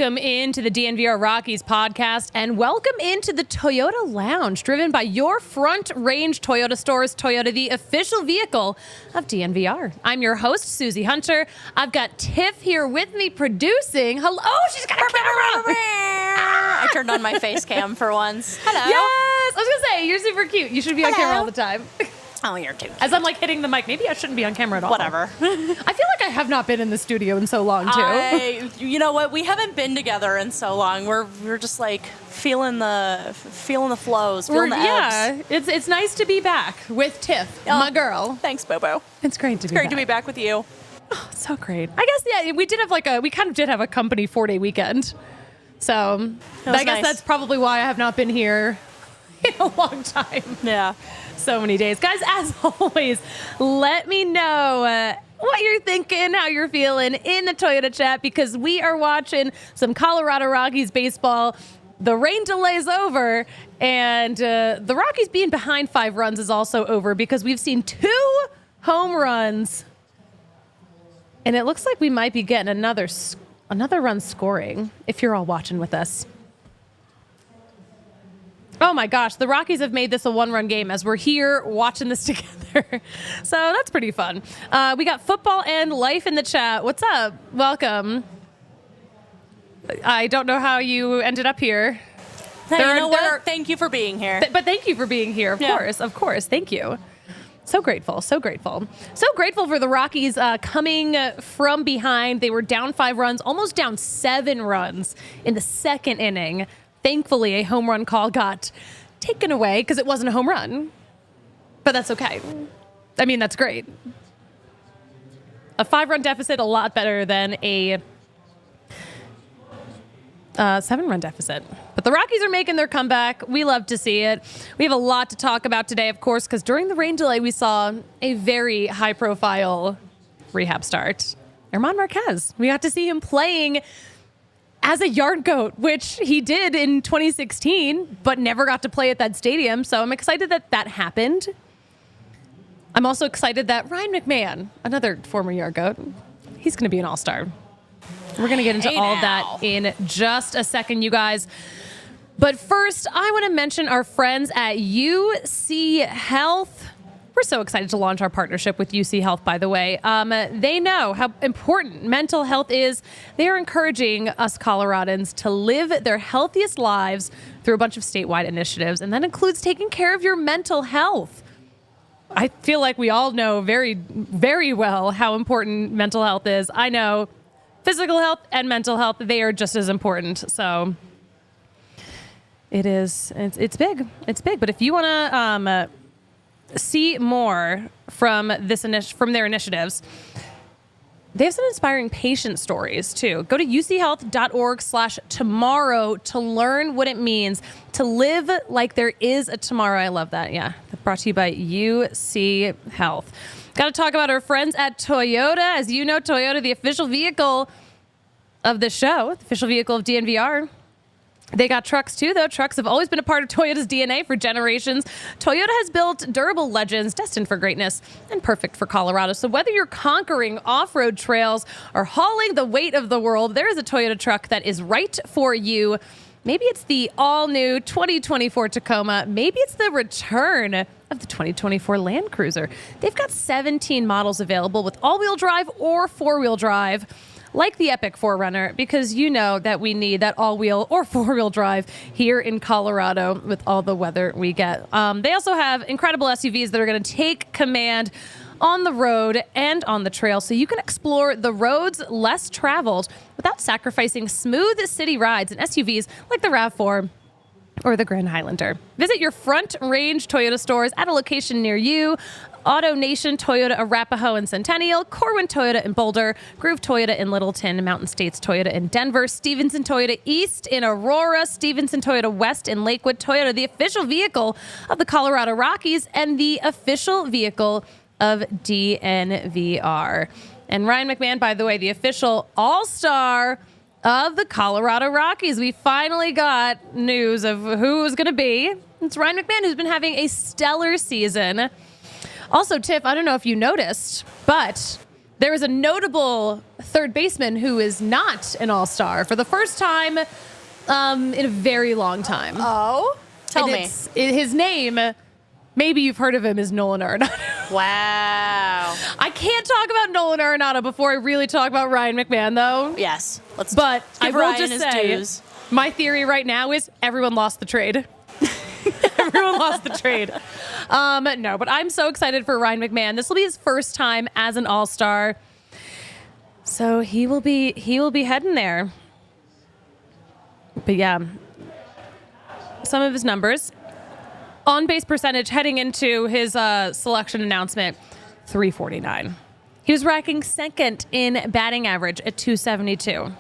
welcome into the DNVR Rockies podcast, and welcome into the Toyota Lounge, driven by your Front Range Toyota stores. Toyota, the official vehicle of DNVR. I'm your host, Suzie Hunter. I've got Tiff here with me producing. Hello, she's got a camera. I turned on my face cam for once. Hello. Yes, I was gonna say, you're super cute. You should be on camera all the time. Oh, you're too cute. As I'm like hitting the mic, maybe I shouldn't be on camera at all. Whatever. I feel like I have not been in the studio in so long, too. You know what? We haven't been together in so long. We're just like feeling the flows, feeling the ebbs. Yeah, it's nice to be back with Tiff, my girl. Thanks, Bobo. It's great to be Great back. to be back with you. Oh, so great. I guess, yeah, we kind of did have a company 4-day weekend. So I guess that's probably why I have not been here in a long time. Yeah. So many days. Guys, as always, let me know what you're thinking, how you're feeling in the Toyota chat, because we are watching some Colorado Rockies baseball. The rain delay's over, and the Rockies being behind 5 runs is also over because we've seen 2 home runs, and it looks like we might be getting another run scoring if you're all watching with us. Oh my gosh, the Rockies have made this a 1-run game as we're here watching this together. So that's pretty fun. We got football and life in the chat. What's up? Welcome. I don't know how you ended up here. Hey, you know what? Thank you for being here. But thank you for being here, of course. Thank you. So grateful. So grateful for the Rockies coming from behind. They were down 5 runs, almost down 7 runs in the second inning. Thankfully, a home run call got taken away because it wasn't a home run. But that's okay. I mean, that's great. A 5-run deficit, a lot better than a 7-run deficit. But the Rockies are making their comeback. We love to see it. We have a lot to talk about today, of course, because during the rain delay, we saw a very high-profile rehab start. Germán Márquez. We got to see him playing as a yard goat, which he did in 2016, but never got to play at that stadium. So I'm excited that that happened. I'm also excited that Ryan McMahon, another former yard goat, he's going to be an all-star. We're going to get into all of that in just a second, you guys. But first, I want to mention our friends at UC Health. We're so excited to launch our partnership with UC Health, by the way. They know how important mental health is. They are encouraging us Coloradans to live their healthiest lives through a bunch of statewide initiatives, and that includes taking care of your mental health. I feel like we all know very, very well how important mental health is. I know physical health and mental health, they are just as important. So it's big. It's big. But if you want to see more from their initiatives, they have some inspiring patient stories too. Go to uchealth.org/tomorrow to learn what it means to live like there is a tomorrow. I love that. Yeah. Brought to you by UC Health. Got to talk about our friends at Toyota. As you know, Toyota, the official vehicle of the show, the official vehicle of DNVR. They got trucks too, though. Trucks have always been a part of Toyota's DNA for generations. Toyota has built durable legends destined for greatness and perfect for Colorado. So whether you're conquering off-road trails or hauling the weight of the world, there is a Toyota truck that is right for you. Maybe it's the all-new 2024 Tacoma. Maybe it's the return of the 2024 Land Cruiser. They've got 17 models available with all-wheel drive or four-wheel drive, like the Epic 4Runner, because you know that we need that all-wheel or four-wheel drive here in Colorado with all the weather we get. They also have incredible SUVs that are going to take command on the road and on the trail, so you can explore the roads less traveled without sacrificing smooth city rides in SUVs like the RAV4 or the Grand Highlander. Visit your Front Range Toyota stores at a location near you. Auto Nation Toyota Arapahoe and Centennial, Corwin Toyota in Boulder, Groove Toyota in Littleton, Mountain States Toyota in Denver, Stevenson Toyota East in Aurora, Stevenson Toyota West in Lakewood. Toyota, the official vehicle of the Colorado Rockies and the official vehicle of DNVR. And Ryan McMahon, by the way, the official all-star of the Colorado Rockies. We finally got news of who's going to be. It's Ryan McMahon, who's been having a stellar season. Also, Tiff, I don't know if you noticed, but there is a notable third baseman who is not an all-star for the first time in a very long time. Oh? Tell me. His name, maybe you've heard of him, is Nolan Arenado. Wow. I can't talk about Nolan Arenado before I really talk about Ryan McMahon, though. Yes. But I will Ryan just his say, dues. my theory right now is everyone lost the trade. Everyone lost the trade. No, but I'm so excited for Ryan McMahon. This will be his first time as an all-star. So he will be heading there. But yeah, some of his numbers. On-base percentage heading into his selection announcement, 349. He was racking second in batting average at 272.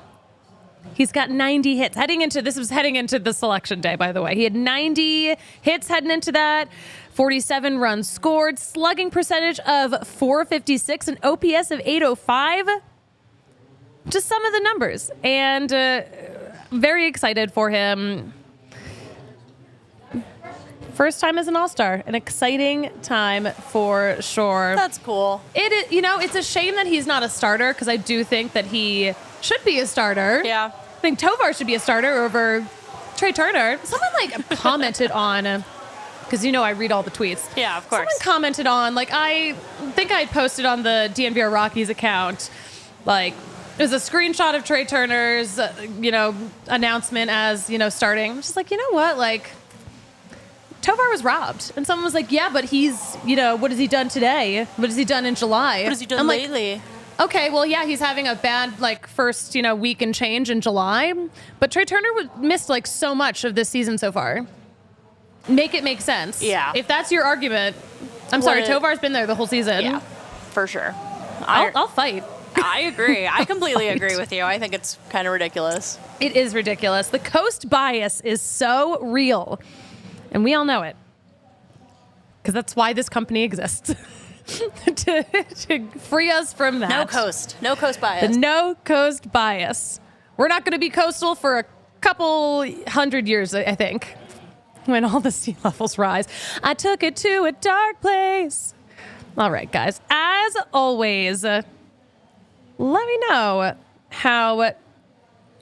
He's got 90 hits. This was heading into the selection day, by the way. He had 90 hits heading into that, 47 runs scored, slugging percentage of 456, an OPS of 805. Just some of the numbers. And very excited for him. First time as an all-star. An exciting time for sure. That's cool. It's a shame that he's not a starter because I do think that he should be a starter. Yeah. I think Tovar should be a starter over Trey Turner. Someone commented on, because I read all the tweets. Yeah, of course. Someone commented on, I think I posted on the DNVR Rockies account, it was a screenshot of Trey Turner's, announcement as, starting. I'm just like, you know what? Tovar was robbed. And someone was like, yeah, but he's, what has he done today? What has he done in July? What has he done lately? Okay, well, yeah, he's having a bad, first, week and change in July. But Trey Turner missed, so much of this season so far. Make it make sense. Yeah. If that's your argument, I'm sorry, Tovar's been there the whole season. Yeah, for sure. I'll fight. I agree. I completely agree with you. I think it's kind of ridiculous. It is ridiculous. The coast bias is so real. And we all know it. Because that's why this company exists. to free us from that. No coast bias. The no coast bias. We're not going to be coastal for a couple hundred years, I think, when all the sea levels rise. I took it to a dark place. All right, guys. As always, let me know how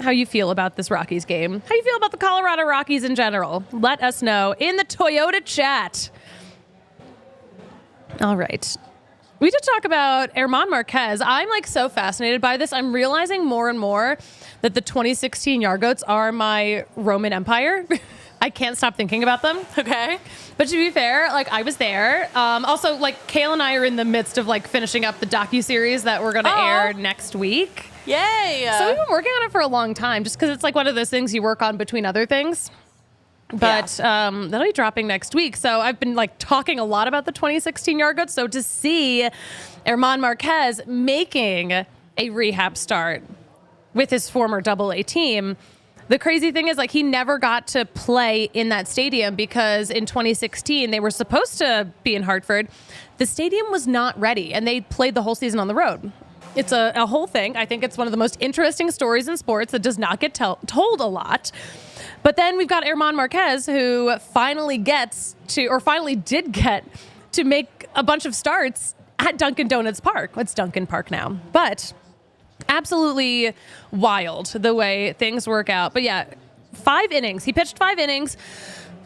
you feel about this Rockies game. How you feel about the Colorado Rockies in general. Let us know in the Toyota chat. All right. We did talk about Germán Márquez. I'm so fascinated by this. I'm realizing more and more that the 2016 Yard Goats are my Roman Empire. I can't stop thinking about them. Okay. But to be fair, I was there. Also, Kale and I are in the midst of finishing up the docuseries that we're going to air next week. Yay. So we've been working on it for a long time just because it's one of those things you work on between other things. But that'll be dropping next week. So I've been talking a lot about the 2016 Yard Goats. So to see Germán Márquez making a rehab start with his former AA team, the crazy thing is he never got to play in that stadium because in 2016 they were supposed to be in Hartford. The stadium was not ready and they played the whole season on the road. It's a whole thing. I think it's one of the most interesting stories in sports that does not get told a lot. But then we've got Germán Márquez, who finally did get to make a bunch of starts at Dunkin' Donuts Park. It's Dunkin' Park now. But absolutely wild the way things work out. But yeah, 5 innings. He pitched 5 innings,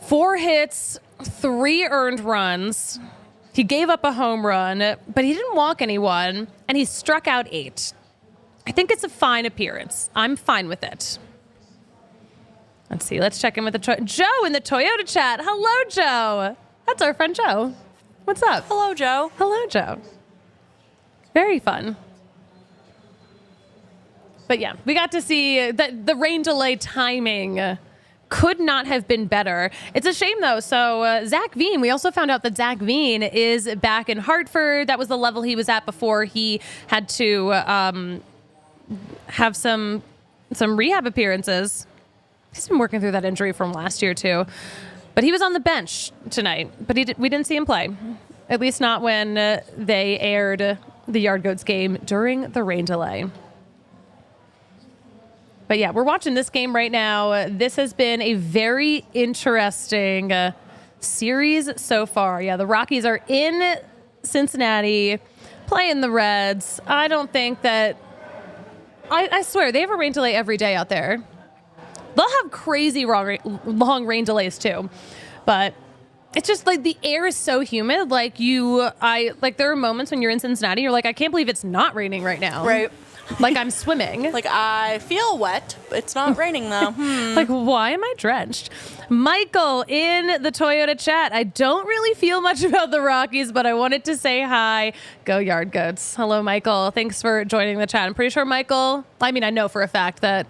4 hits, 3 earned runs. He gave up a home run, but he didn't walk anyone, and he struck out 8. I think it's a fine appearance. I'm fine with it. Let's see. Let's check in with Joe in the Toyota chat. Hello, Joe. That's our friend Joe. What's up? Hello, Joe. Hello, Joe. Very fun. But yeah, we got to see that the rain delay timing could not have been better. It's a shame, though. So Zach Veen, we also found out that Zach Veen is back in Hartford. That was the level he was at before he had to have some rehab appearances. He's been working through that injury from last year, too. But he was on the bench tonight. But we didn't see him play, at least not when they aired the Yard Goats game during the rain delay. But yeah, we're watching this game right now. This has been a very interesting series so far. Yeah, the Rockies are in Cincinnati playing the Reds. I don't think that... I swear, they have a rain delay every day out there. They'll have crazy long rain delays, too. But it's just like the air is so humid. Like there are moments when you're in Cincinnati, you're like, I can't believe it's not raining right now. Right. Like I'm swimming. Like I feel wet. It's not raining though. Like, why am I drenched? Michael in the Toyota chat. I don't really feel much about the Rockies, but I wanted to say hi. Go Yard Goats. Hello, Michael. Thanks for joining the chat. I'm pretty sure I know for a fact that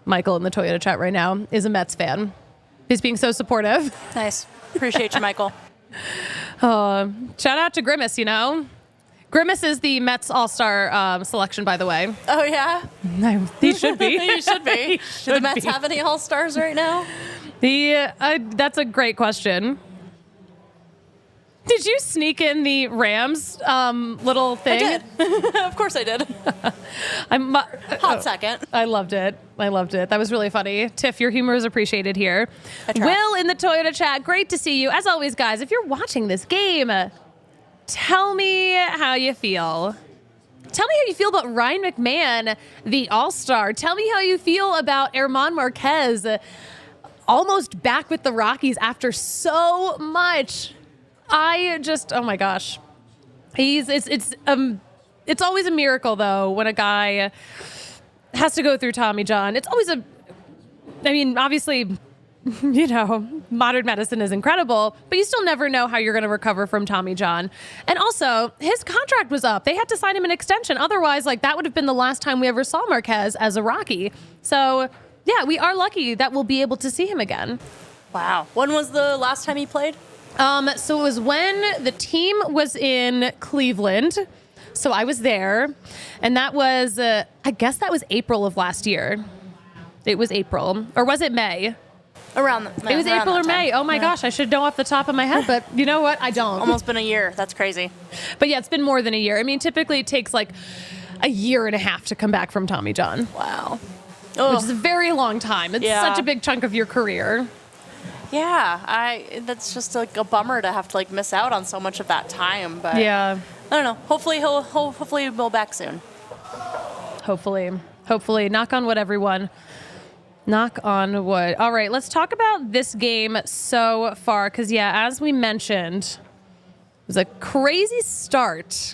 Michael in the Toyota chat right now is a Mets fan. He's being so supportive. Nice. Appreciate you, Michael. Shout out to Grimace, Grimace is the Mets All-Star selection, by the way. Oh, yeah? No, he should be. He should be. Do the Mets have any All-Stars right now? That's a great question. Did you sneak in the Rams little thing? I did. Of course I did. Hot second. I loved it. That was really funny. Tiff, your humor is appreciated here. Will in the Toyota chat. Great to see you. As always, guys, if you're watching this game, tell me how you feel. Tell me how you feel about Ryan McMahon, the All-Star. Tell me how you feel about Germán Márquez, almost back with the Rockies after so much. Oh my gosh. It's always a miracle though when a guy has to go through Tommy John. It's always obviously, modern medicine is incredible, but you still never know how you're going to recover from Tommy John. And also, his contract was up. They had to sign him an extension. Otherwise, that would have been the last time we ever saw Marquez as a Rocky. So, yeah, we are lucky that we'll be able to see him again. Wow. When was the last time he played? So it was when the team was in Cleveland. So I was there. And that was, I guess that was April of last year. It was April. Or was it May? It was April or May. Oh my gosh, I should know off the top of my head, but you know what? I don't. Almost been a year. That's crazy. But yeah, it's been more than a year. Typically it takes a year and a half to come back from Tommy John. Wow. Which is a very long time. It's such a big chunk of your career. Yeah, that's just a bummer to have to miss out on so much of that time. But yeah, I don't know. Hopefully he'll be back soon. Hopefully, knock on wood, everyone. Knock on wood. All right, let's talk about this game so far. Because, as we mentioned, it was a crazy start.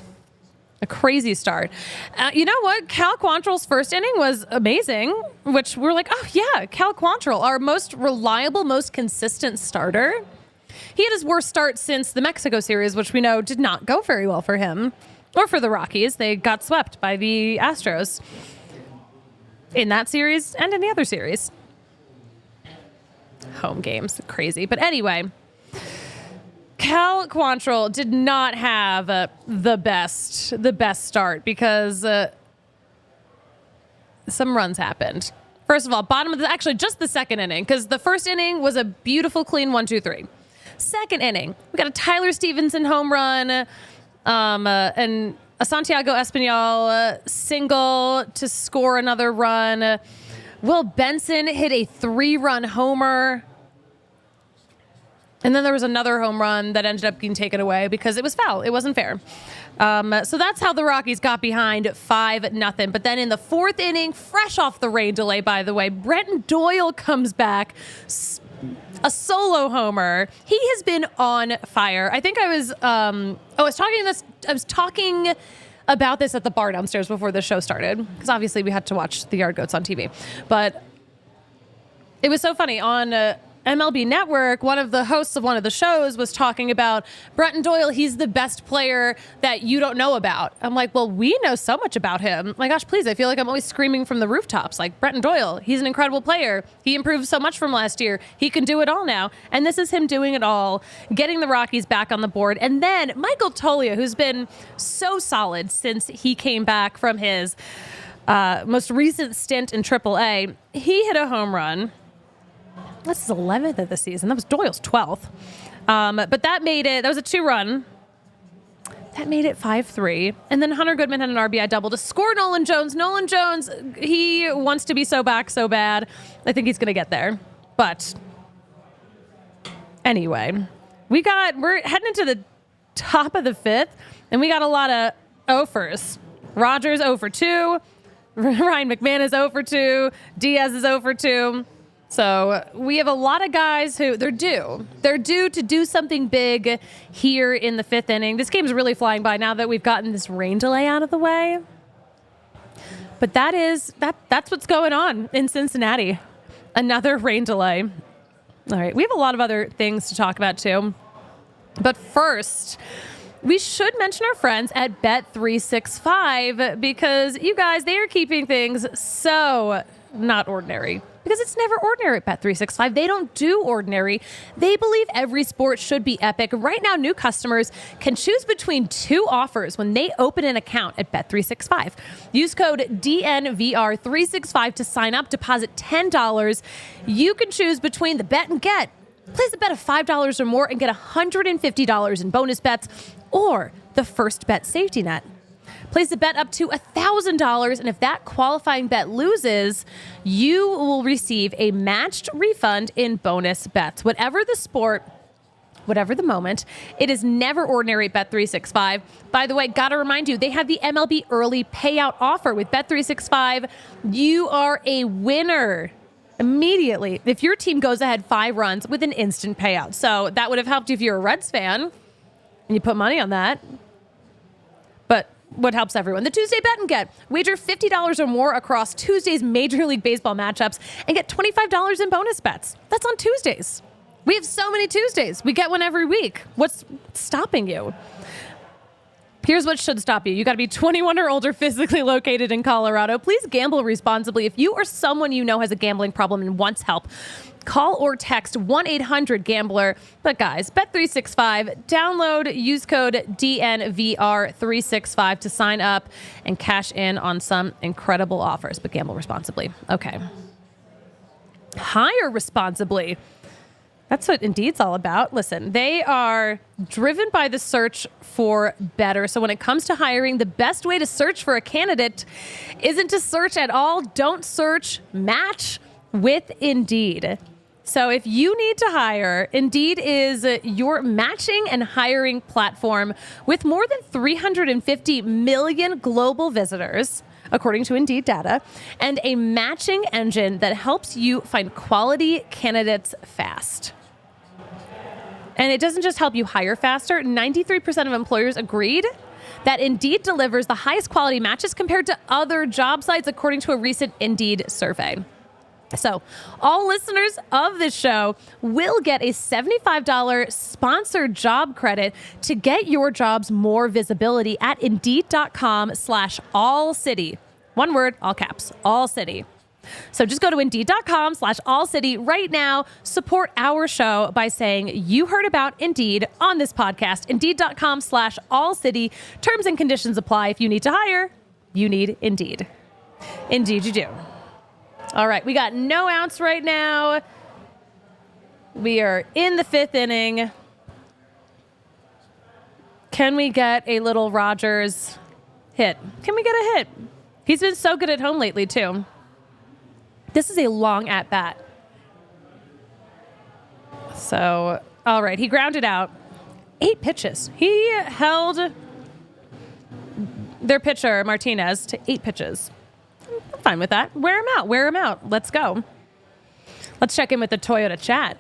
You know what? Cal Quantrill's first inning was amazing, which we're like, oh, yeah, Cal Quantrill, our most reliable, most consistent starter. He had his worst start since the Mexico series, which we know did not go very well for him or for the Rockies. They got swept by the Astros in that series and in the other series. Home games, crazy. But anyway, Cal Quantrill did not have the best start because some runs happened. First of all, just the second inning, because the first inning was a beautiful, clean 1-2-3. Second inning, we got a Tyler Stevenson home run and a Santiago Espinal single to score another run. Will Benson hit a 3-run homer. And then there was another home run that ended up getting taken away because it was foul. It wasn't fair. So that's how the Rockies got behind 5-0. But then in the fourth inning, fresh off the rain delay, by the way, Brenton Doyle comes back, a solo homer. He has been on fire. I think I was talking about this at the bar downstairs before the show started, because obviously we had to watch the Yard Goats on TV. But it was so funny on MLB Network, one of the hosts of one of the shows was talking about Brenton Doyle. He's the best player that you don't know about. I'm like, well, we know so much about him. My gosh, please. I feel like I'm always screaming from the rooftops. Like, Brenton Doyle, he's an incredible player. He improved so much from last year. He can do it all now. And this is him doing it all, getting the Rockies back on the board. And then Michael Toglia, who's been so solid since he came back from his most recent stint in AAA, he hit a home run. That's his 11th of the season. That was Doyle's 12th. But that was a 2-run. That made it 5-3. And then Hunter Goodman had an RBI double to score Nolan Jones. Nolan Jones, he wants to be so back so bad. I think he's going to get there. But anyway, we're heading into the top of the fifth, and we got a lot of 0-fers. Rogers 0 for 2. Ryan McMahon is 0 for 2. Diaz is 0 for 2. So we have a lot of guys who they're due. They're due to do something big here in the 5th inning. This game's really flying by now that we've gotten this rain delay out of the way. But that's what's going on in Cincinnati. Another rain delay. All right, we have a lot of other things to talk about too. But first, we should mention our friends at Bet365 because you guys, they are keeping things so not ordinary. Because it's never ordinary at Bet365. They don't do ordinary. They believe every sport should be epic. Right now, new customers can choose between 2 offers when they open an account at Bet365. Use code DNVR365 to sign up. Deposit $10. You can choose between the bet and get. Place a bet of $5 or more and get $150 in bonus bets or the first bet safety net. Place a bet up to $1,000, and if that qualifying bet loses, you will receive a matched refund in bonus bets. Whatever the sport, whatever the moment, it is never ordinary at Bet365. By the way, gotta remind you, they have the MLB early payout offer. With Bet365, you are a winner immediately if your team goes ahead 5 runs with an instant payout. So that would have helped you if you're a Reds fan and you put money on that. But what helps everyone? The Tuesday Bet and Get. Wager $50 or more across Tuesday's Major League Baseball matchups and get $25 in bonus bets. That's on Tuesdays. We have so many Tuesdays. We get one every week. What's stopping you? Here's what should stop you. You got to be 21 or older, physically located in Colorado. Please gamble responsibly. If you or someone you know has a gambling problem and wants help, call or text 1-800-GAMBLER. But guys, Bet365, download, use code DNVR365 to sign up and cash in on some incredible offers. But gamble responsibly. Okay. Hire responsibly. That's what Indeed's all about. Listen, they are driven by the search for better. So when it comes to hiring, the best way to search for a candidate isn't to search at all. Don't search, match with Indeed. So if you need to hire, Indeed is your matching and hiring platform with more than 350 million global visitors, according to Indeed data, and a matching engine that helps you find quality candidates fast. And it doesn't just help you hire faster. 93% of employers agreed that Indeed delivers the highest quality matches compared to other job sites, according to a recent Indeed survey. So all listeners of this show will get a $75 sponsored job credit to get your jobs more visibility at Indeed.com/AllCity. One word, all caps, AllCity. So just go to Indeed.com/AllCity right now. Support our show by saying you heard about Indeed on this podcast. Indeed.com/AllCity. Terms and conditions apply. If you need to hire, you need Indeed. Indeed you do. All right, we got no outs right now. We are in the 5th inning. Can we get a little Rogers hit? Can we get a hit? He's been so good at home lately, too. This is a long at-bat. So, all right, he grounded out 8 pitches. He held their pitcher, Martinez, to 8 pitches. I'm fine with that. Wear him out. Let's go. Let's check in with the Toyota chat.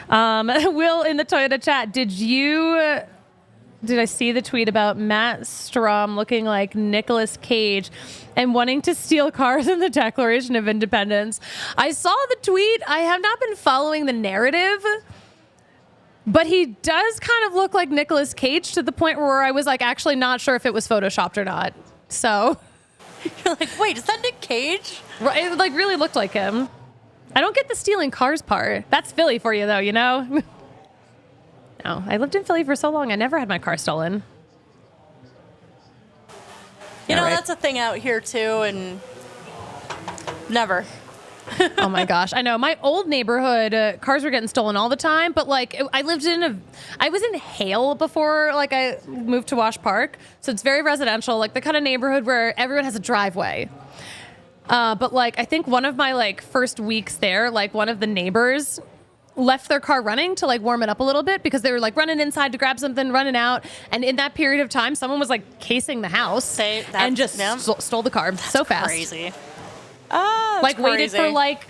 Will, in the Toyota chat, did I see the tweet about Matt Strom looking like Nicolas Cage and wanting to steal cars in the Declaration of Independence? I saw the tweet. I have not been following the narrative, but he does kind of look like Nicolas Cage to the point where I was like actually not sure if it was photoshopped or not. So you're like, wait, is that Nick Cage? Right, it like really looked like him. I don't get the stealing cars part. That's Philly for you though, you know? No, I lived in Philly for so long. I never had my car stolen. You know, right. That's a thing out here too, and never. Oh my gosh, I know. My old neighborhood, cars were getting stolen all the time. But like, I was in Hale before, like I moved to Wash Park, so it's very residential, like the kind of neighborhood where everyone has a driveway. But like, I think one of my like first weeks there, like one of the neighbors left their car running to like warm it up a little bit because they were like running inside to grab something, running out. And in that period of time, someone was like casing the house and just stole the car so fast. Crazy. Like waited for like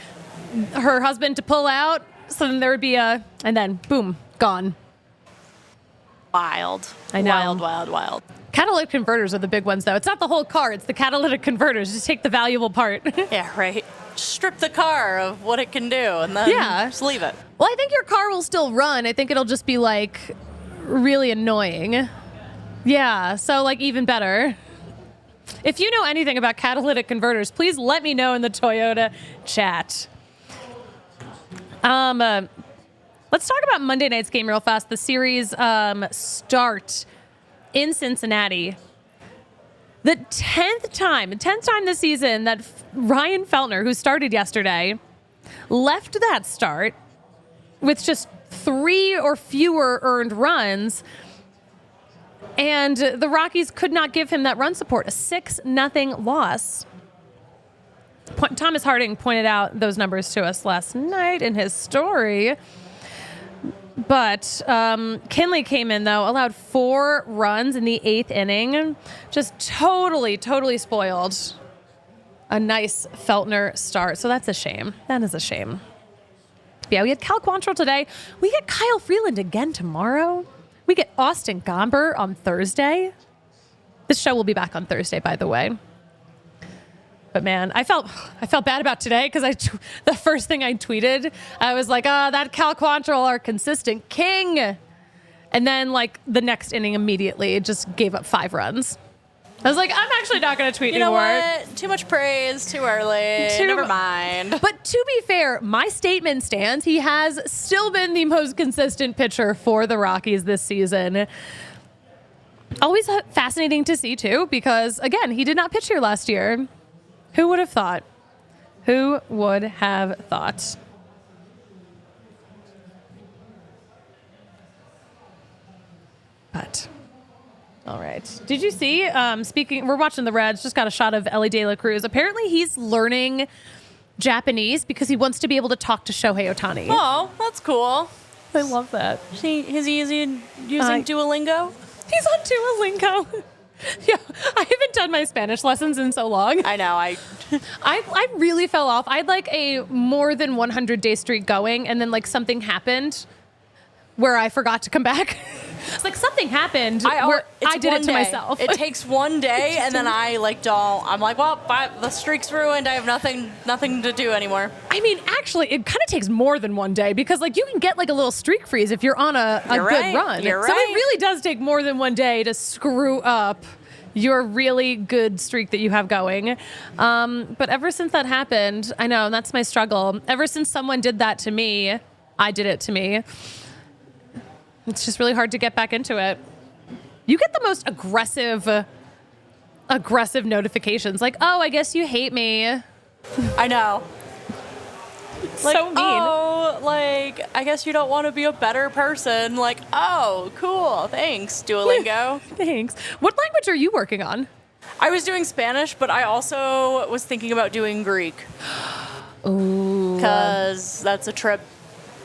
her husband to pull out. So then there would be and then boom, gone. Wild. I know. Wild. Catalytic converters are the big ones, though. It's not the whole car. It's the catalytic converters. Just take the valuable part. Yeah, right. Strip the car of what it can do and then just leave it. Well, I think your car will still run. I think it'll just be, like, really annoying. Yeah, so, like, even better. If you know anything about catalytic converters, please let me know in the Toyota chat. Let's talk about Monday night's game real fast. The series start in Cincinnati. The 10th time this season that Ryan Feltner, who started yesterday, left that start with just 3 or fewer earned runs. And the Rockies could not give him that run support, a 6-0 loss. Thomas Harding pointed out those numbers to us last night in his story. But Kinley came in, though, allowed 4 runs in the 8th inning. Just totally spoiled a nice Feltner start. So that's a shame. That is a shame. Yeah, we had Cal Quantrill today. We get Kyle Freeland again tomorrow. We get Austin Gomber on Thursday. This show will be back on Thursday, by the way. But man, I felt bad about today because the first thing I tweeted, I was like, that Cal Quantrill, our consistent king. And then like the next inning immediately just gave up 5 runs. I was like, I'm actually not going to tweet anymore. You know what? Too much praise, too early. Never mind. But to be fair, my statement stands. He has still been the most consistent pitcher for the Rockies this season. Always fascinating to see, too, because, again, he did not pitch here last year. Who would have thought? Who would have thought? But, all right. Did you see, we're watching the Reds, just got a shot of Ellie De La Cruz. Apparently he's learning Japanese because he wants to be able to talk to Shohei Ohtani. Oh, that's cool. I love that. Is he using Duolingo? He's on Duolingo. Yeah, I haven't done my Spanish lessons in so long. I know. I really fell off. I had like a more than 100-day streak going, and then like something happened where I forgot to come back. It's like something happened where I did it to myself. It takes one day, and then I like don't. I'm like, well, the streak's ruined. I have nothing to do anymore. I mean, actually, it kind of takes more than one day because like you can get like a little streak freeze if you're on a good run. You're right. So it really does take more than one day to screw up your really good streak that you have going. But ever since that happened, I know that's my struggle. Ever since someone did that to me, I did it to me. It's just really hard to get back into it. You get the most aggressive notifications. Like, oh, I guess you hate me. I know. Like, so mean. Oh, like, I guess you don't want to be a better person. Like, oh, cool. Thanks, Duolingo. Thanks. What language are you working on? I was doing Spanish, but I also was thinking about doing Greek. Ooh. Because that's a trip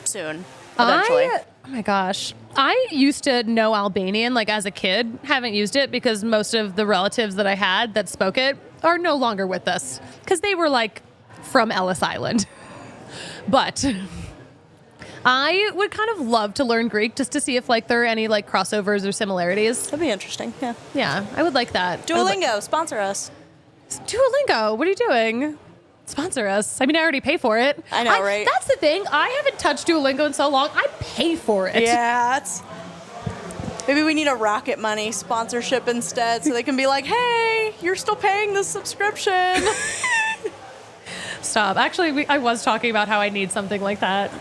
soon, eventually. Oh my gosh. I used to know Albanian, like as a kid. Haven't used it because most of the relatives that I had that spoke it are no longer with us because they were like from Ellis Island. But I would kind of love to learn Greek just to see if like there are any like crossovers or similarities. That'd be interesting. Yeah. Yeah, I would like that. Duolingo, sponsor us. Duolingo, what are you doing? Sponsor us. I mean, I already pay for it. I know, right? That's the thing. I haven't touched Duolingo in so long. I pay for it. Yeah, maybe we need a Rocket Money sponsorship instead so they can be like, hey, you're still paying this subscription. Stop. Actually, I was talking about how I need something like that.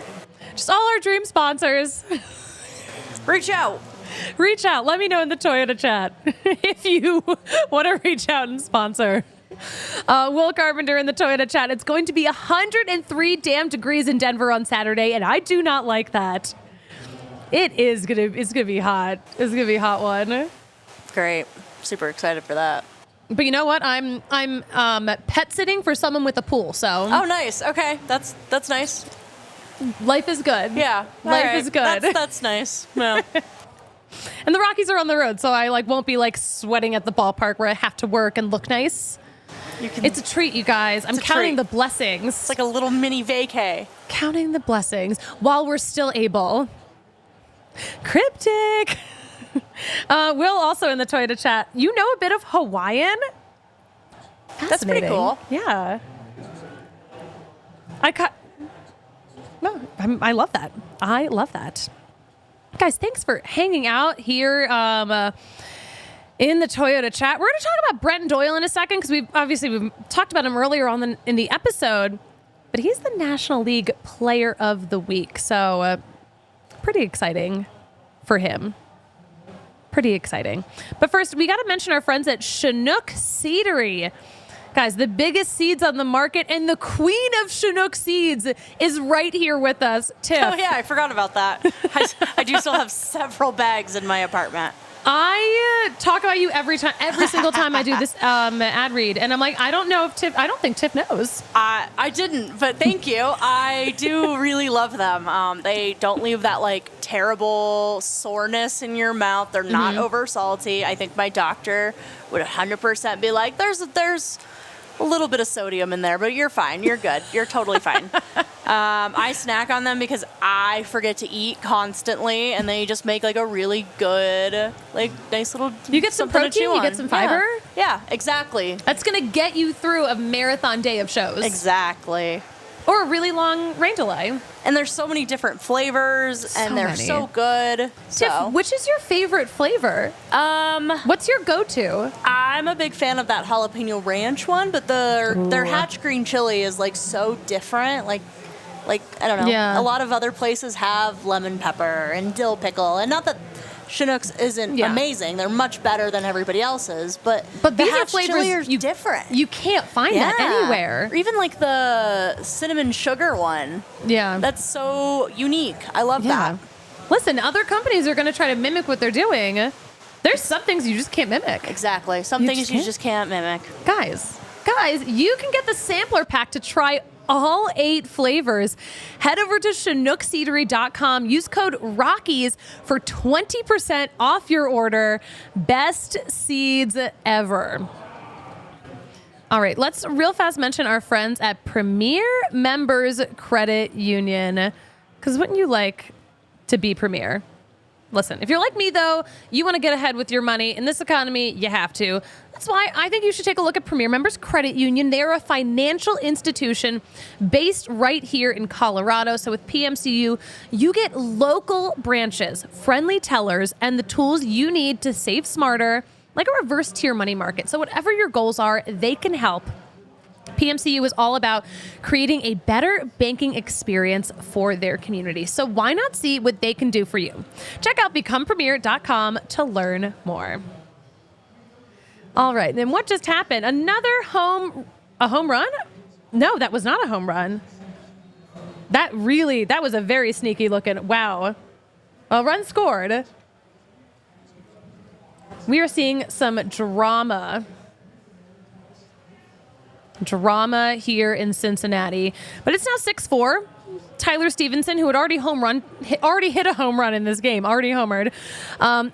Just all our dream sponsors. Reach out. Reach out. Let me know in the Toyota chat if you want to reach out and sponsor. Will Carpenter in the Toyota chat. It's going to be 103 damn degrees in Denver on Saturday, and I do not like that. It's gonna be hot. It's gonna be a hot one. Great. Super excited for that. But you know what? I'm pet sitting for someone with a pool. So. Oh, nice. Okay, that's nice. Life is good. Yeah. Life is good. That's nice. Yeah. And the Rockies are on the road, so I won't be sweating at the ballpark where I have to work and look nice. It's a treat, you guys. I'm counting the blessings. It's like a little mini vacay. Counting the blessings while we're still able. Cryptic. Will also in the Toyota chat. You know a bit of Hawaiian? That's pretty cool. Yeah. I love that. I love that. Guys, thanks for hanging out here in the Toyota chat. We're going to talk about Brenton Doyle in a second because we've talked about him earlier on in the episode, but he's the National League Player of the Week. So pretty exciting for him. Pretty exciting. But first, we got to mention our friends at Chinook Seedery. Guys, the biggest seeds on the market and the queen of Chinook seeds is right here with us, Tiff. Oh, yeah, I forgot about that. I do still have several bags in my apartment. I talk about you every single time I do this ad read, and I'm like, I don't think Tiff knows. I didn't, but thank you. I do really love them. They don't leave that terrible soreness in your mouth. They're not over salty. I think my doctor would 100% be like, there's a little bit of sodium in there, but you're fine. You're good. You're totally fine. I snack on them because I forget to eat constantly, and they just make a really good, nice little. You get some protein, you get some fiber. Yeah, exactly. That's gonna get you through a marathon day of shows. Exactly. Or a really long rain delay. And there's so many different flavors, and they're so good. Tiff, which is your favorite flavor? What's your go-to? I'm a big fan of that jalapeno ranch one, but their hatch green chili is so different. I don't know. Yeah. A lot of other places have lemon pepper and dill pickle, and not that Chinook's isn't amazing. They're much better than everybody else's, but these are flavors different. You can't find that anywhere. Or even the cinnamon sugar one. Yeah. That's so unique. I love that. Listen, other companies are going to try to mimic what they're doing. There's some things you just can't mimic. Exactly. Some things you just can't mimic. Guys, you can get the sampler pack to try all 8 flavors. Head over to ChinookSeedery.com. Use code ROCKIES for 20% off your order. Best seeds ever. All right, let's real fast mention our friends at Premier Members Credit Union. Because wouldn't you like to be Premier? Listen, if you're like me, though, you want to get ahead with your money. In this economy, you have to. That's why I think you should take a look at Premier Members Credit Union. They are a financial institution based right here in Colorado. So with PMCU, you get local branches, friendly tellers, and the tools you need to save smarter, like a reverse tier money market. So whatever your goals are, they can help. PMCU is all about creating a better banking experience for their community. So why not see what they can do for you? Check out becomepremier.com to learn more. All right, then what just happened? A home run? No, that was not a home run. That was a very sneaky looking, wow. A run scored. We are seeing some drama here in Cincinnati, but it's now 6-4. Tyler Stevenson, who had already hit a home run in this game, already homered,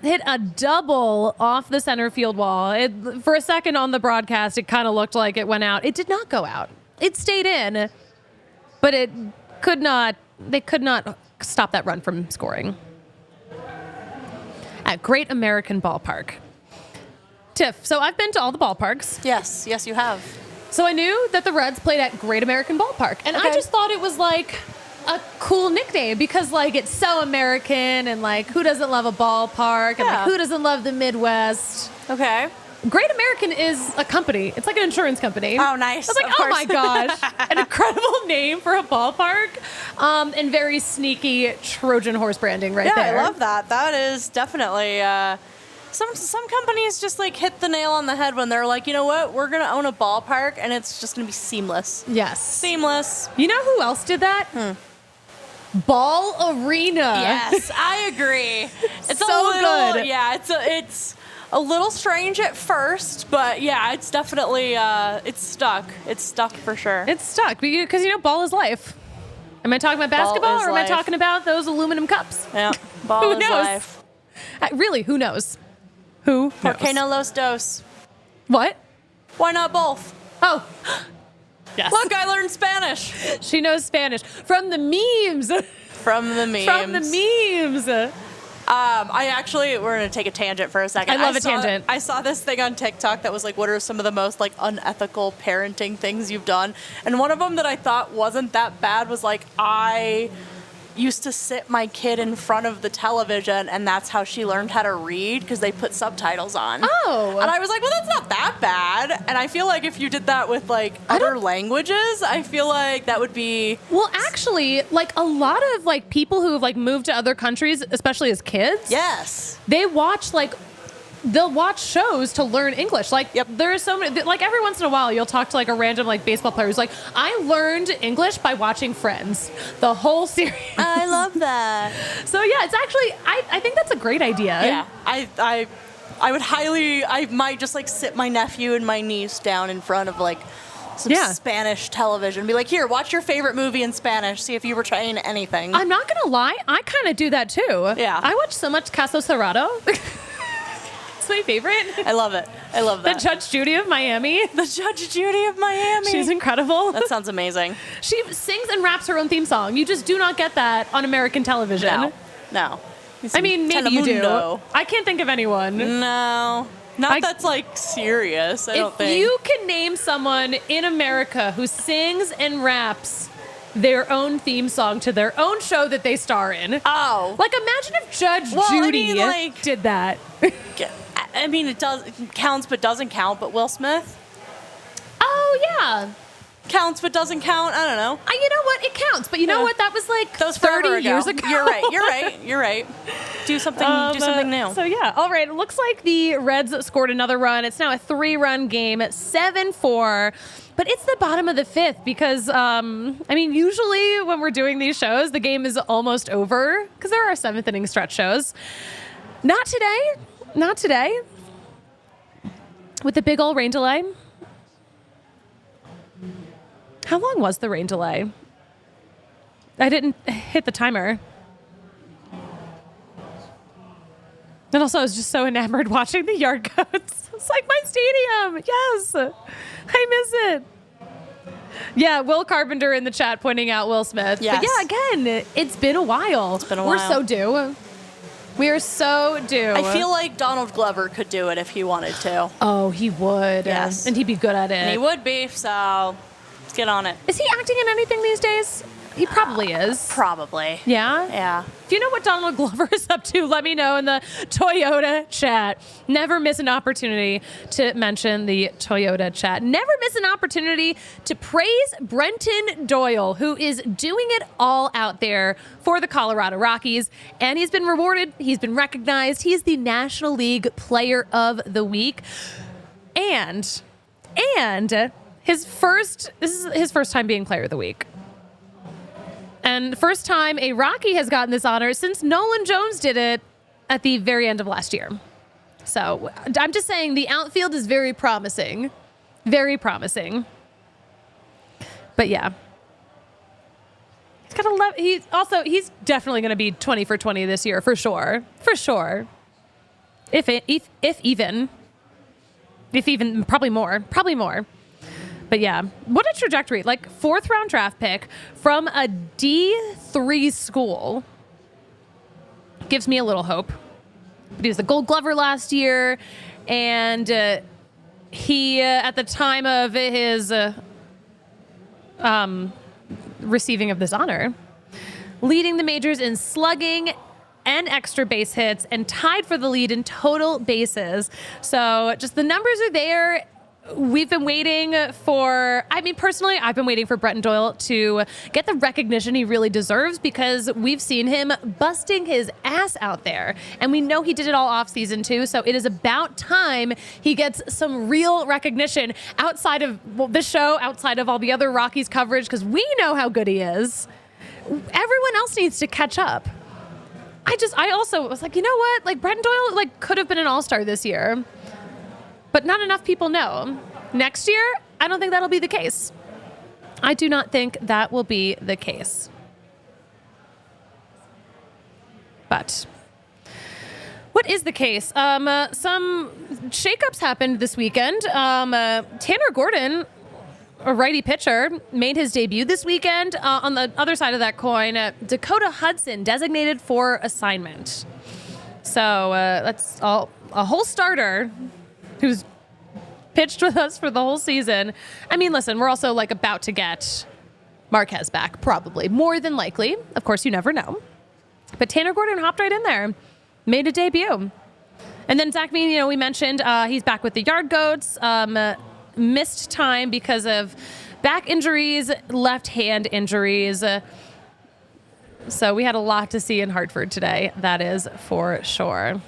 hit a double off the center field wall. For a second on the broadcast, it kind of looked like it went out. It did not go out. It stayed in, but they could not stop that run from scoring. At Great American Ballpark. Tiff, so I've been to all the ballparks. Yes, you have. So I knew that the Reds played at Great American Ballpark, and I just thought it was a cool nickname because it's so American, and who doesn't love a ballpark, and who doesn't love the Midwest? Okay. Great American is a company. It's like an insurance company. Oh, nice. I was like, oh my gosh, an incredible name for a ballpark, and very sneaky Trojan horse branding there. Yeah, I love that. That is definitely. Some companies just hit the nail on the head when they're like, you know what, we're going to own a ballpark and it's just going to be seamless. Yes. Seamless. You know who else did that? Ball Arena. Yes, I agree. It's so good. Yeah, it's a little strange at first, but yeah, it's definitely, it's stuck. It's stuck for sure. It's stuck because, ball is life. Am I talking about basketball or am I talking about those aluminum cups? Yeah, ball Who is knows? life. Really, who knows? Who knows? Porque no los dos. What? Why not both? Oh. Yes. Look, I learned Spanish. She knows Spanish. From the memes. From the memes. From the memes. We're going to take a tangent for a second. I love a tangent. I saw this thing on TikTok that was like, what are some of the most like unethical parenting things you've done? And one of them that I thought wasn't that bad was like, I used to sit my kid in front of the television and that's how she learned how to read because they put subtitles on. Oh. And I was like, well, that's not that bad. And I feel like if you did that with like other languages, I feel like that would be... Well, actually, like a lot of like people who have like moved to other countries, especially as kids. Yes. They watch they'll watch shows to learn English. Like, there are so many, like every once in a while, you'll talk to like a random like baseball player who's like, I learned English by watching Friends, the whole series. I love that. So yeah, it's actually, I think that's a great idea. Yeah, I might just like sit my nephew and my niece down in front of like some Spanish television and be like, here, watch your favorite movie in Spanish, see if you retain anything. I'm not gonna lie, I kind of do that too. Yeah. I watch so much Caso Cerrado. My favorite. I love it. I love that. The Judge Judy of Miami. The Judge Judy of Miami. She's incredible. That sounds amazing. She sings and raps her own theme song. You just do not get that on American television. No. I mean, maybe you do. I can't think of anyone. No. That's like serious, I don't think. If you can name someone in America who sings and raps their own theme song to their own show that they star in. Oh. Like, imagine if Judge Judy did that. I mean, it counts but doesn't count, but Will Smith? Oh, yeah. Counts but doesn't count? I don't know. You know what? It counts. But you know what? That was like 30 years ago. You're right. Do something new. So, yeah. All right. It looks like the Reds scored another run. It's now a 3-run game at 7-4. But it's the bottom of the 5th because, usually when we're doing these shows, the game is almost over because there are 7th inning stretch shows. Not today. Not today. With the big old rain delay. How long was the rain delay? I didn't hit the timer. And also, I was just so enamored watching the Yard Goats. It's like my stadium. Yes. I miss it. Yeah, Will Carpenter in the chat pointing out Will Smith. Yes. But yeah, again, it's been a while. It's been a while. We're so due. We are so due. I feel like Donald Glover could do it if he wanted to. Oh, he would. Yes. And he'd be good at it. And he would be, so let's get on it. Is he acting in anything these days? He probably is. Probably. Yeah? Yeah. If you know what Donald Glover is up to, let me know in the Toyota chat. Never miss an opportunity to mention the Toyota chat. Never miss an opportunity to praise Brenton Doyle, who is doing it all out there for the Colorado Rockies. And he's been rewarded. He's been recognized. He is the National League Player of the Week. And this is his first time being Player of the Week. And the first time a Rocky has gotten this honor since Nolan Jones did it at the very end of last year. So I'm just saying the outfield is very promising. Very promising. But yeah. He's definitely going to be 20 for 20 this year for sure. For sure. If even probably more. But yeah, what a trajectory. Like 4th round draft pick from a D3 school gives me a little hope. But he was the Gold Glover last year, and he, at the time of his receiving of this honor, leading the majors in slugging and extra base hits and tied for the lead in total bases. So just the numbers are there. We've been waiting personally, I've been waiting for Brenton Doyle to get the recognition he really deserves because we've seen him busting his ass out there. And we know he did it all off season too. So it is about time he gets some real recognition outside of this show, outside of all the other Rockies coverage, because we know how good he is. Everyone else needs to catch up. I also was like, you know what? Like Brenton Doyle could have been an all-star this year. But not enough people know. Next year, I don't think that'll be the case. I do not think that will be the case. But what is the case? Some shakeups happened this weekend. Tanner Gordon, a righty pitcher, made his debut this weekend. On the other side of that coin, Dakota Hudson designated for assignment. So that's a whole starter who's pitched with us for the whole season. I mean, listen, we're also like about to get Marquez back, probably. More than likely. Of course, you never know. But Tanner Gordon hopped right in there, made a debut. And then Zach Bean, we mentioned he's back with the Yard Goats. Missed time because of back injuries, left hand injuries. So we had a lot to see in Hartford today. That is for sure.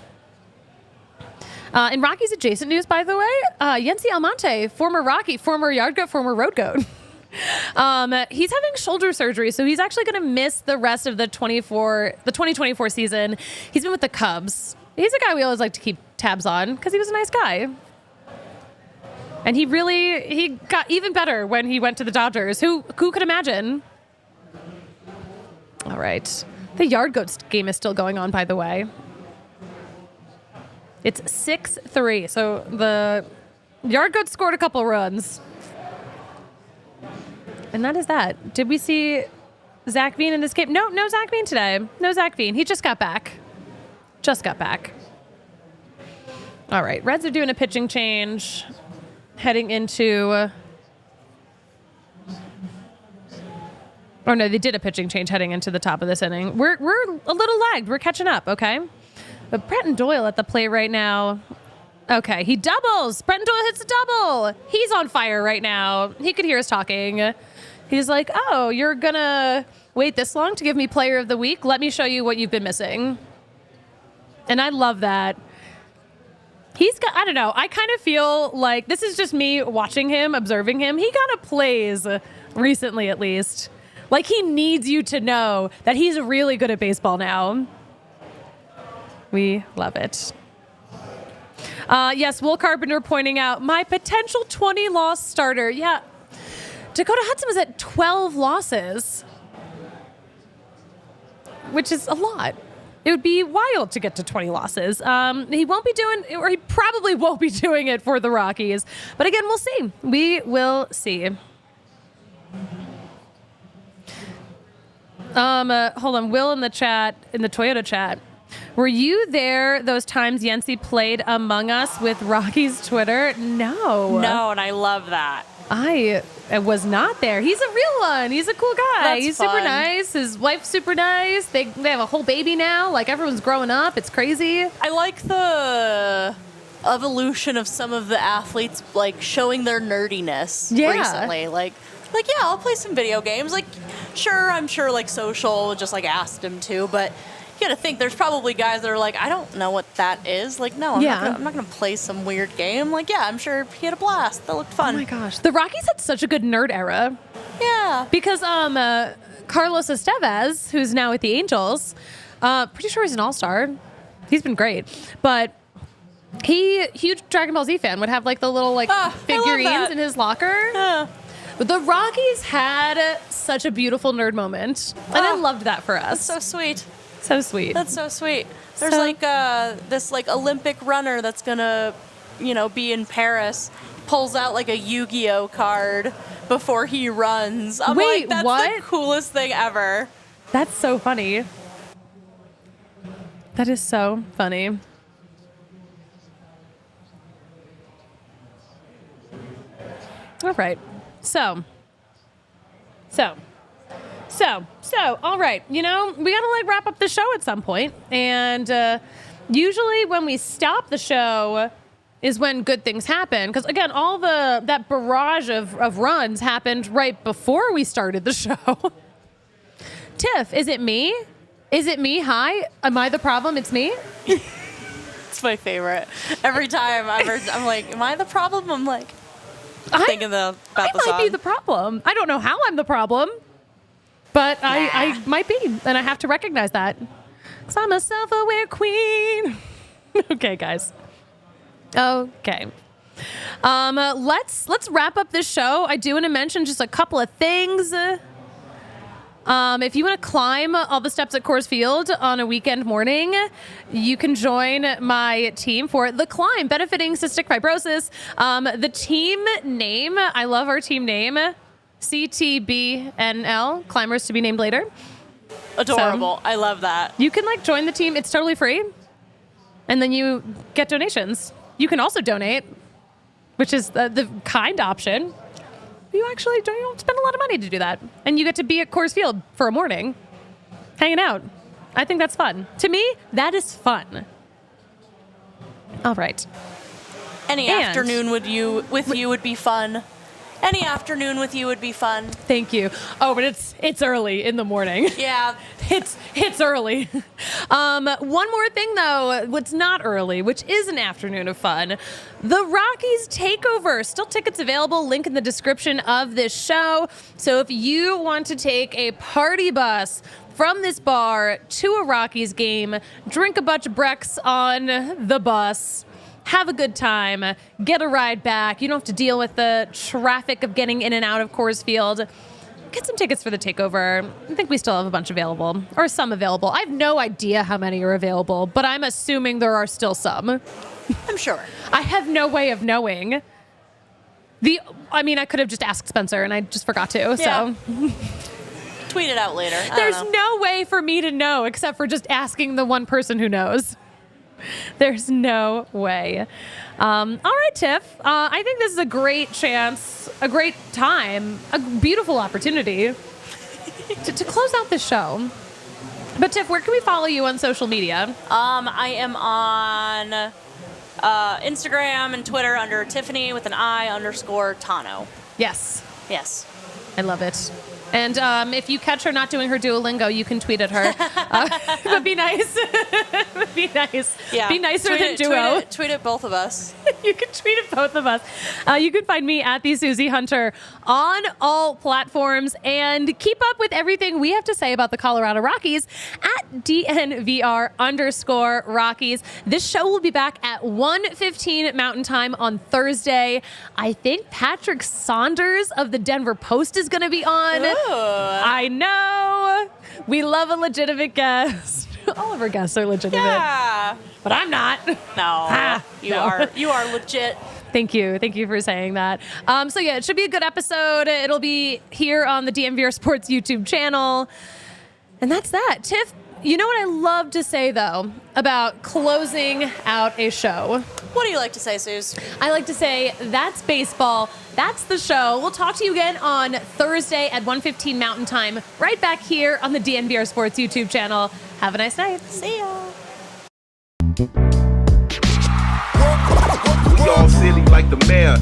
In Rockies adjacent news, by the way, Yency Almonte, former Rocky, former Yard Goat, former Road Goat. He's having shoulder surgery, so he's actually going to miss the rest of the 2024 season. He's been with the Cubs. He's a guy we always like to keep tabs on because he was a nice guy. And he got even better when he went to the Dodgers. Who could imagine? All right. The Yard Goats game is still going on, by the way. It's 6-3. So the Yard Goats scored a couple runs. And that is that. Did we see Zach Bean in this game? No Zach Bean today. No Zach Bean. He just got back. All right. Reds are doing a pitching change. Heading into... Oh, no, they did a pitching change heading into the top of this inning. We're a little lagged. We're catching up, okay? But Brenton Doyle at the plate right now. Okay, he doubles. Brenton Doyle hits a double. He's on fire right now. He could hear us talking. He's like, oh, you're going to wait this long to give me player of the week? Let me show you what you've been missing. And I love that. I don't know, I kind of feel like this is just me watching him, observing him. He got a plays recently, at least. Like, he needs you to know that he's really good at baseball now. We love it. Yes, Will Carpenter pointing out my potential 20-loss starter. Yeah, Dakota Hudson was at 12 losses, which is a lot. It would be wild to get to 20 losses. He probably won't be doing it for the Rockies. But again, we'll see. We will see. Hold on. Will in the Toyota chat. Were you there those times Yency played Among Us with Rockies Twitter? No. No, and I love that. I was not there. He's a real one. He's a cool guy. He's super nice. His wife's super nice. They have a whole baby now. Like, everyone's growing up. It's crazy. I like the evolution of some of the athletes, like, showing their nerdiness recently. Like, yeah, I'll play some video games. Like, I'm sure, like, Social just, like, asked him to, but you gotta think there's probably guys that are like, I don't know what that is. Like, no, I'm not gonna play some weird game. Like, yeah, I'm sure he had a blast. That looked fun. Oh my gosh, the Rockies had such a good nerd era. Yeah, because Carlos Estevez, who's now with the Angels, pretty sure he's an all-star. He's been great, but huge Dragon Ball Z fan, would have like the little figurines in his locker. Yeah. But the Rockies had such a beautiful nerd moment, and I loved that for us. That's so sweet. So sweet. That's so sweet. There's this Olympic runner that's gonna, be in Paris, pulls out like a Yu-Gi-Oh card before he runs. I'm Wait, like, that's what? the coolest thing ever. That's so funny. That is so funny. All right. So, all right, we gotta wrap up the show at some point. And usually when we stop the show is when good things happen. Because again, all that barrage of runs happened right before we started the show. Tiff, is it me? Hi, am I the problem? It's me? It's my favorite. Every time I'm like, am I the problem? I'm like, thinking about the song. I might be the problem. I don't know how I'm the problem. But I might be, and I have to recognize that. Because I'm a self-aware queen. Okay, guys. Okay. Let's wrap up this show. I do want to mention just a couple of things. If you want to climb all the steps at Coors Field on a weekend morning, you can join my team for The Climb, benefiting cystic fibrosis. The team name, I love our team name, CTBNL, Climbers to be named later. Adorable. So, I love that. you can join the team. It's totally free. And then you get donations. You can also donate, which is the kind option. You actually don't spend a lot of money to do that. And you get to be at Coors Field for a morning, hanging out. I think that's fun. To me, that is fun. All right. Any afternoon with you would be fun. Any afternoon with you would be fun. Thank you. Oh, but it's early in the morning. Yeah. It's early. One more thing, though, what's not early, which is an afternoon of fun. The Rockies Takeover. Still tickets available. Link in the description of this show. So if you want to take a party bus from this bar to a Rockies game, drink a bunch of Brex on the bus, have a good time, get a ride back. You don't have to deal with the traffic of getting in and out of Coors Field. Get some tickets for the Takeover. I think we still have a bunch available, or some available. I have no idea how many are available, but I'm assuming there are still some. I'm sure. I have no way of knowing. I could have just asked Spencer, and I just forgot to, Yeah. so. Tweet it out later. There's no way for me to know except for just asking the one person who knows. There's no way. All right, Tiff. I think this is a great chance, a great time, a beautiful opportunity to close out this show. But Tiff, where can we follow you on social media? I am on Instagram and Twitter under Tiffany with an I_Tano. Yes. Yes. I love it. And if you catch her not doing her Duolingo, you can tweet at her. But be nice. Be nice. Yeah. Be nicer than Duo. Tweet at both of us. You can tweet at both of us. You can find me at the Suzie Hunter on all platforms, and keep up with everything we have to say about the Colorado Rockies at DNVR_Rockies. This show will be back at 1:15 Mountain Time on Thursday. I think Patrick Saunders of the Denver Post is going to be on. Ooh. I know. We love a legitimate guest. All of our guests are legitimate. Yeah. But I'm not. No. You are legit. Thank you. Thank you for saying that. So yeah, it should be a good episode. It'll be here on the DNVR Sports YouTube channel. And that's that. Tiff, you know what I love to say, though, about closing out a show? What do you like to say, Suze? I like to say, that's baseball. That's the show. We'll talk to you again on Thursday at 1:15 Mountain Time, right back here on the DNVR Sports YouTube channel. Have a nice night. See ya. We all silly like the mayor.